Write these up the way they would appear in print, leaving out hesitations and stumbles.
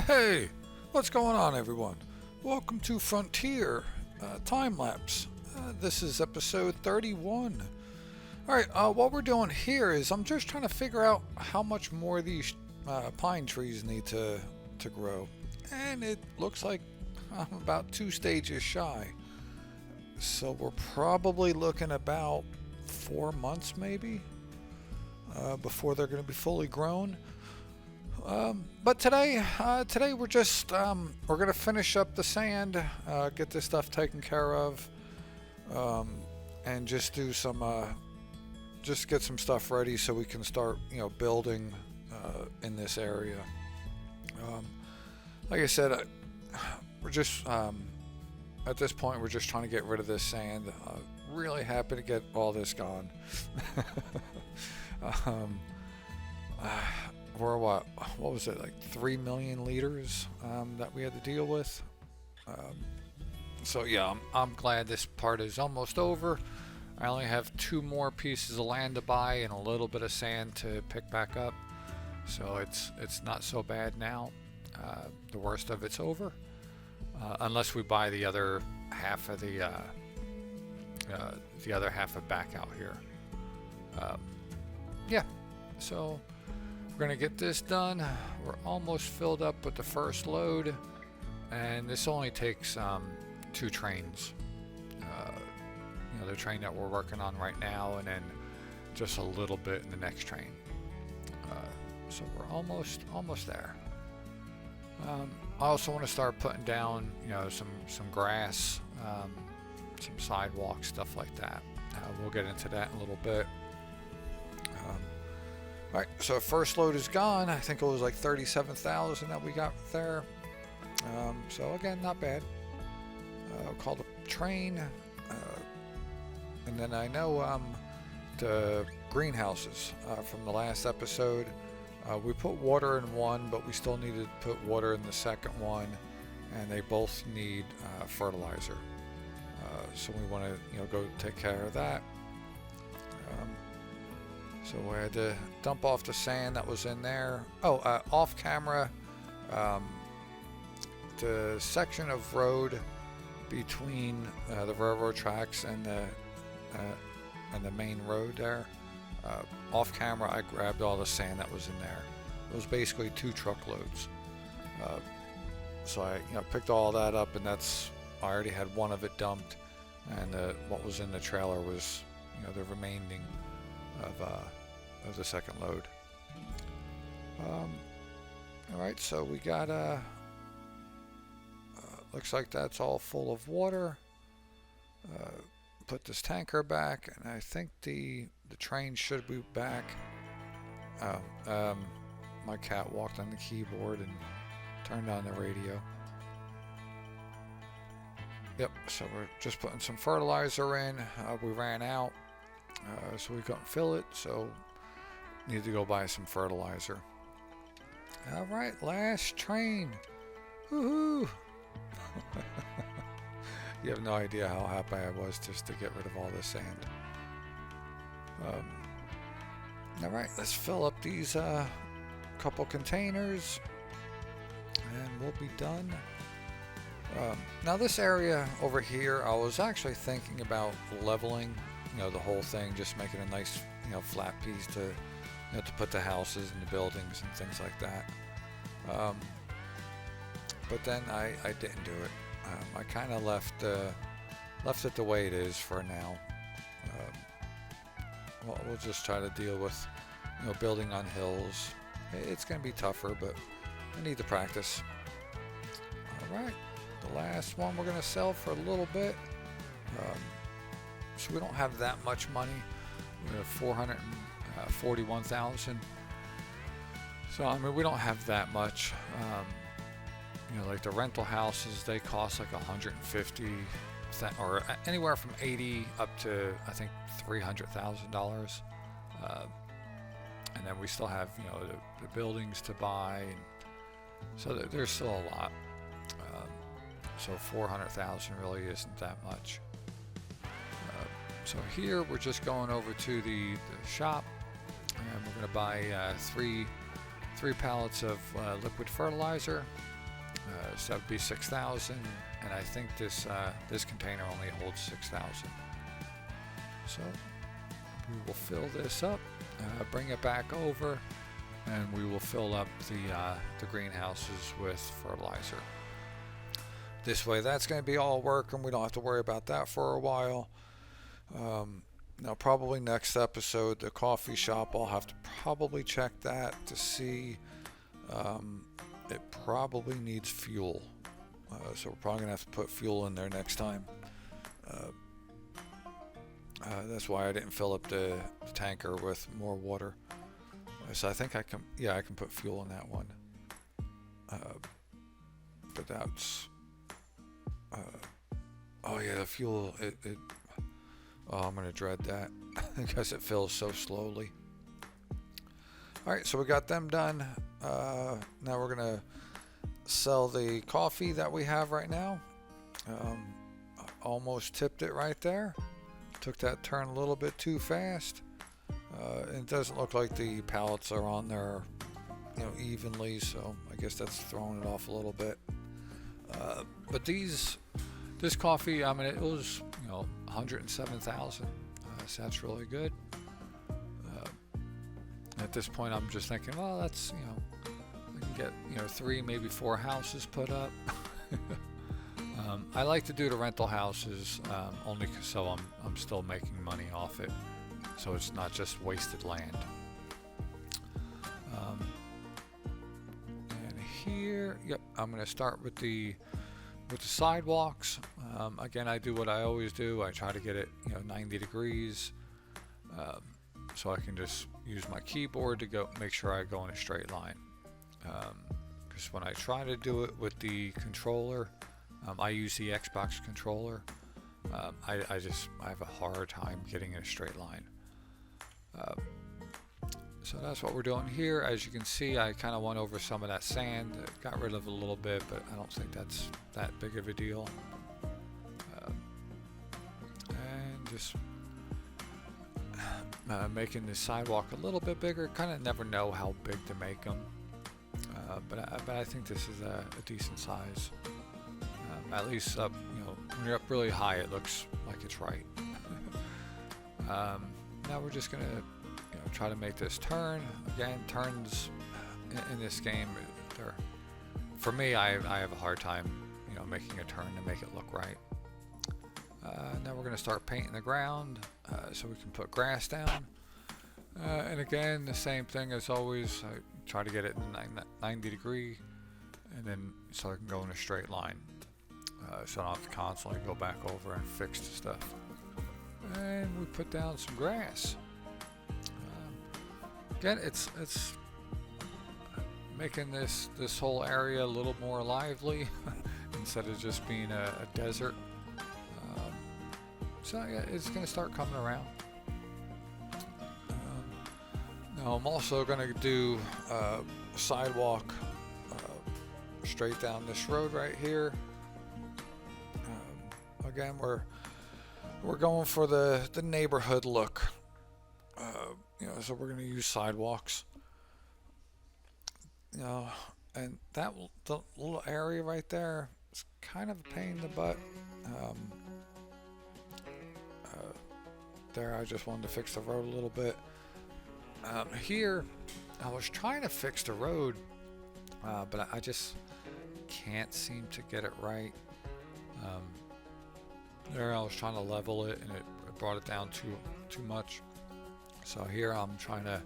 Hey, what's going on, everyone? Welcome to Frontier Timelapse. This is episode 31. Alright, what we're doing here is I'm just trying to figure out how much more these pine trees need to grow. And it looks like I'm about 2 stages shy. So we're probably looking about 4 months maybe before they're going to be fully grown. But today we're just we're gonna finish up the sand, get this stuff taken care of, and just do some just get some stuff ready so we can start building in this area. Like I said, we're just at this point we're just trying to get rid of this sand. Really happy to get all this gone. We're what was it, like 3 million liters that we had to deal with. So yeah, I'm glad this part is almost over. I only have 2 more pieces of land to buy and a little bit of sand to pick back up. So it's not so bad now. The worst of it's over, unless we buy the other half of the other half of back out here. Yeah, so. We're going to get this done. We're almost filled up with the first load, and this only takes 2 trains. The train that we're working on right now, and then just a little bit in the next train. So we're almost there. I also want to start putting down, some grass, some sidewalks, stuff like that. We'll get into that in a little bit. Alright, so first load is gone. I think it was like 37,000 that we got there. So again, not bad. Called a train. And then I know the greenhouses from the last episode. We put water in one, but we still needed to put water in the second one. And they both need fertilizer. So we want to go take care of that. So we had to dump off the sand that was in there. Off camera, the section of road between the railroad tracks and the main road there. Off camera, I grabbed all the sand that was in there. It was basically 2 truckloads. So I picked all that up, and I already had one of it dumped, and what was in the trailer was the remaining of the second load. Alright, so we got looks like that's all full of water. Put this tanker back, and I think the train should be back. My cat walked on the keyboard and turned on the radio. Yep, so we're just putting some fertilizer in. We ran out. So we couldn't fill it, so need to go buy some fertilizer. Alright, last train. Woohoo! You have no idea how happy I was just to get rid of all this sand. Alright, let's fill up these couple containers and we'll be done. Now this area over here, I was actually thinking about leveling the whole thing, just making a nice flat piece to put the houses and the buildings and things like that. But then I didn't do it. I kind of left it the way it is for now. We'll just try to deal with building on hills. It's going to be tougher, but I need to practice. Alright, the last one we're going to sell for a little bit. So we don't have that much money. We have 441,000. So I mean, we don't have that much. Like the rental houses, they cost like 150, or anywhere from 80 up to I think $300,000. And then we still have the buildings to buy. So there's still a lot. So 400,000 really isn't that much. So here we're just going over to the shop, and we're going to buy 3 3 pallets of liquid fertilizer. So that would be 6,000, and I think this container only holds 6,000. So we will fill this up, bring it back over, and we will fill up the greenhouses with fertilizer. This way, that's going to be all working. We don't have to worry about that for a while. Now, probably next episode, the coffee shop, I'll have to probably check that to see. It probably needs fuel, so we're probably gonna have to put fuel in there next time. That's why I didn't fill up the tanker with more water. So I think I can put fuel in that one. But that's oh yeah, the fuel. Oh, I'm gonna dread that because it fills so slowly. All right, so we got them done. Now we're gonna sell the coffee that we have right now. Almost tipped it right there. Took that turn a little bit too fast. It doesn't look like the pallets are on there, evenly. So I guess that's throwing it off a little bit. But this coffee, I mean, it was 107,000. So that's really good. At this point, I'm just thinking, well, that's we can get 3, maybe 4 houses put up. I like to do the rental houses only so I'm still making money off it, so it's not just wasted land. And here, yep, I'm going to start with the sidewalks. Again, I do what I always do. I try to get it 90 degrees, so I can just use my keyboard to make sure I go in a straight line. Because when I try to do it with the controller, I use the Xbox controller. I have a hard time getting in a straight line. So that's what we're doing here. As you can see, I kind of went over some of that sand, got rid of it a little bit, but I don't think that's that big of a deal. And just making the sidewalk a little bit bigger. Kind of never know how big to make them, but I think this is a decent size. At least up, when you're up really high, it looks like it's right. Now we're just gonna, try to make this turn. Again, turns in this game, for me, I have a hard time, making a turn to make it look right. Now we're gonna start painting the ground so we can put grass down. And again, the same thing as always. I try to get it in 90 degree, and then so I can go in a straight line. So I don't have to constantly go back over and fix the stuff. And we put down some grass. Again, it's making this whole area a little more lively instead of just being a desert. So yeah, it's going to start coming around. Now I'm also going to do a sidewalk straight down this road right here. Again, we're going for the neighborhood look. So we're going to use sidewalks. And the little area right there is kind of a pain in the butt. There, I just wanted to fix the road a little bit. Here, I was trying to fix the road, but I just can't seem to get it right. There, I was trying to level it, and it brought it down too much. So here, I'm trying to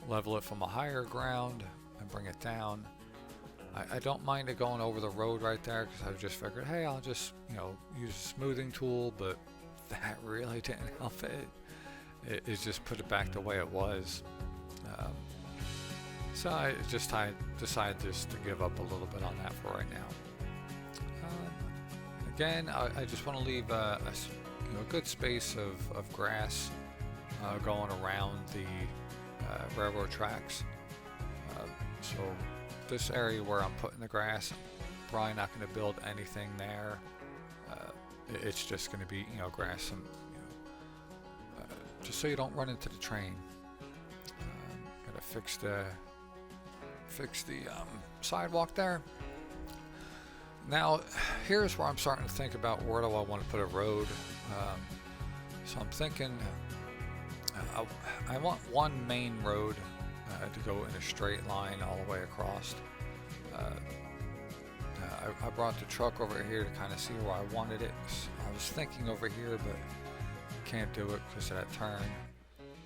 level it from a higher ground and bring it down. I don't mind it going over the road right there, because I just figured, hey, I'll just use a smoothing tool, but that really didn't help it. It just put it back the way it was. So I decided just to give up a little bit on that for right now. Again, I just want to leave a good space of grass going around the railroad tracks. So this area where I'm putting the grass, I'm probably not going to build anything there. It's just going to be grass and just so you don't run into the train. Gotta fix the fix the sidewalk there. Now, here's where I'm starting to think about where do I want to put a road. So I'm thinking I want one main road to go in a straight line all the way across. I brought the truck over here to kind of see where I wanted it. I was thinking over here, but can't do it because of that turn.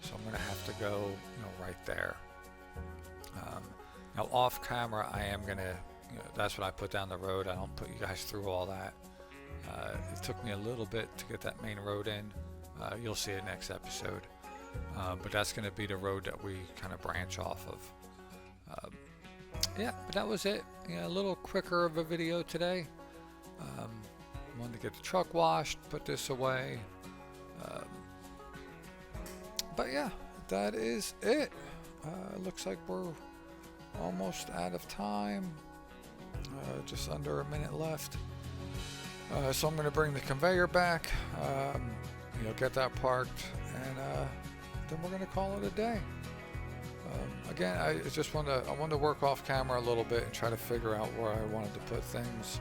So I'm going to have to go, right there. Now off camera, I am going to, that's what I put down the road. I don't put you guys through all that. It took me a little bit to get that main road in. You'll see it next episode. But that's going to be the road that we kind of branch off of. Yeah, but that was it. A little quicker of a video today. Wanted to get the truck washed, put this away. But yeah, that is it. Looks like we're almost out of time. Just under a minute left. So I'm going to bring the conveyor back, get that parked, and then we're going to call it a day. Again, I wanted to work off camera a little bit and try to figure out where I wanted to put things.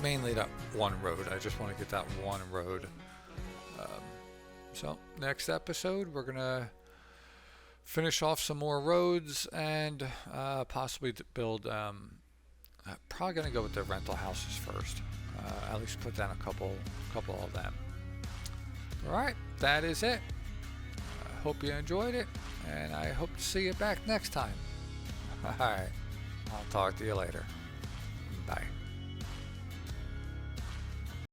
Mainly that one road. I just want to get that one road. So next episode, we're going to finish off some more roads and possibly build. Probably going to go with the rental houses first. At least put down a couple of them. All right, that is it. I hope you enjoyed it, and I hope to see you back next time. All right, I'll talk to you later.